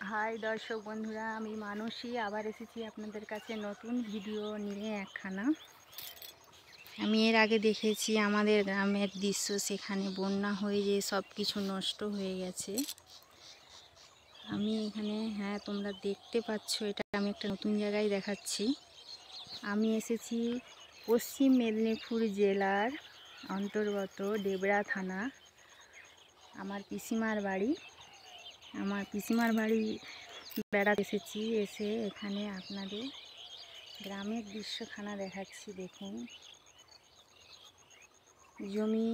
High দর্শক বন্ধুরা, আমি মানসী আবার এসেছি আপনাদের কাছে নতুন ভিডিও নিয়ে একখানা। আমি এর আগে দেখেছি আমাদের গ্রামের দৃশ্য, সেখানে বন্যা হয়ে যে সব কিছু নষ্ট হয়ে গেছে। আমি এখানে তোমরা দেখতে পাচ্ছ, এটা আমি একটা নতুন জায়গায় দেখাচ্ছি। আমি এসেছি পশ্চিম মেদিনীপুর জেলার অন্তর্গত ডেবরা থানা। আমার পিসিমার বাড়ি বেড়াতে এসেছি। এসে এখানে আপনাদের গ্রামের দৃশ্যখানা দেখাচ্ছি। দেখুন, জমি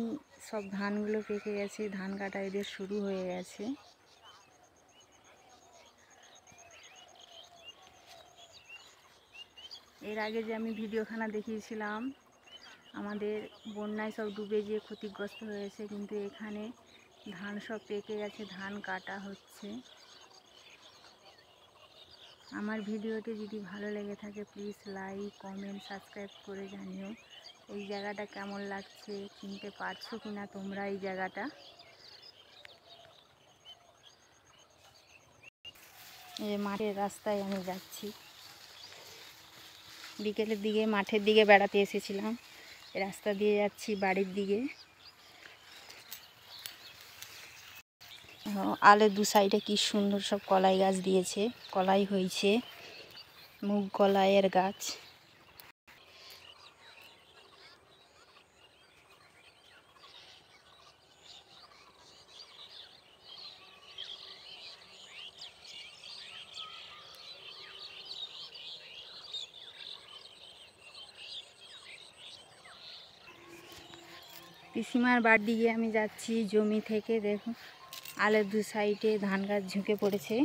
সব ধানগুলো পেকে গেছে, ধান কাটা এদের শুরু হয়ে গেছে। এর আগে যে আমি ভিডিওখানা দেখিয়েছিলাম, আমাদের বন্যায় সব ডুবে যেয়ে ক্ষতিগ্রস্ত হয়েছে, কিন্তু এখানে ধান সব পেকে গেছে, ধান কাটা হচ্ছে। আমার ভিডিওটি যদি ভালো লেগে থাকে প্লিজ লাইক, কমেন্ট, সাবস্ক্রাইব করে জানিও এই জায়গাটা কেমন লাগছে, চিনতে পারছো কিনা তোমরা এই জায়গাটা। এই মাঠের রাস্তায় আমি যাচ্ছি, বিকেলের দিকে মাঠের দিকে বেড়াতে এসেছিলাম। এই রাস্তা দিয়ে যাচ্ছি বাড়ির দিকে। আলের দু সাইডে কি সুন্দর সব কলাই গাছ দিয়েছে, কলাই হয়েছে, মুগ কলাইয়ের গাছ। পিসিমার বাড়ির দিকে আমি যাচ্ছি জমি থেকে। দেখুন, আলের দু সাইডে ধান গাছ ঝুঁকে পড়েছে।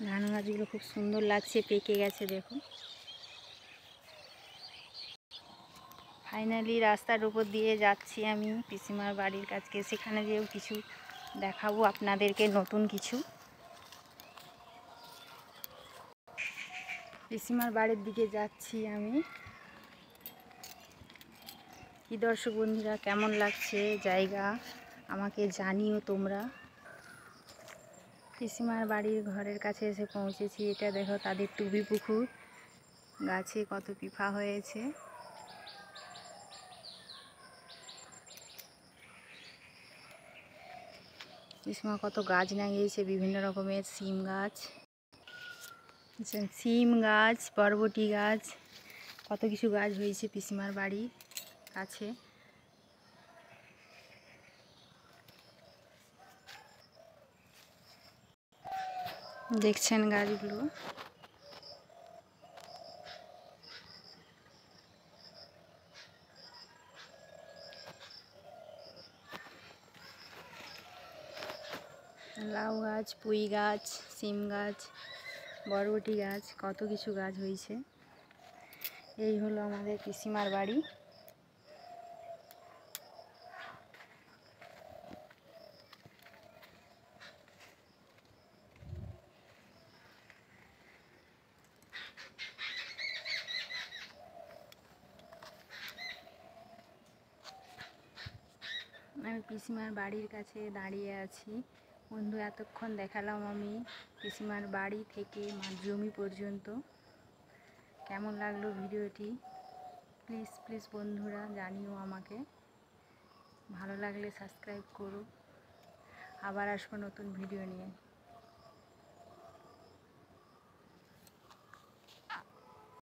ধান গাছগুলো খুব সুন্দর লাগছে, পেকে গেছে। দেখুন, ফাইনালি রাস্তার উপর দিয়ে যাচ্ছি আমি পিসিমার বাড়ির কাছে। সেখানে যেও কিছু দেখাবো আপনাদেরকে, নতুন কিছু। পিসিমার বাড়ির দিকে যাচ্ছি আমি। কি দর্শক বন্ধুরা, কেমন লাগছে জায়গা আমাকে জানিও তোমরা। পিসিমার বাড়ির ঘরের কাছে এসে পৌঁছেছি। এটা দেখো তাদের টুবি পুকুর, গাছে কত পিফা হয়েছে। পিসিমা কত গাছ লাগিয়েছে, বিভিন্ন রকমের সিম গাছ, বরবটি গাছ, কত কিছু গাছ হয়েছে পিসিমার বাড়ির কাছে। দেখছেন গাছগুলো। লাউ গাছ, পুঁই গাছ, সিম গাছ, বরবটি গাছ, কত কিছু গাছ হয়েছে। এই হলো আমাদের পিসিমার বাড়ি। আমি পিসিমার বাড়ির কাছে দাঁড়িয়ে আছি। বন্ধু, এতক্ষণ দেখালাম আমি পিসিমার বাড়ি থেকে জমি পর্যন্ত। কেমন লাগলো ভিডিওটি প্লিজ প্লিজ বন্ধুরা জানিও আমাকে। ভালো লাগলে সাবস্ক্রাইব করো। আবার আসবো নতুন ভিডিও নিয়ে।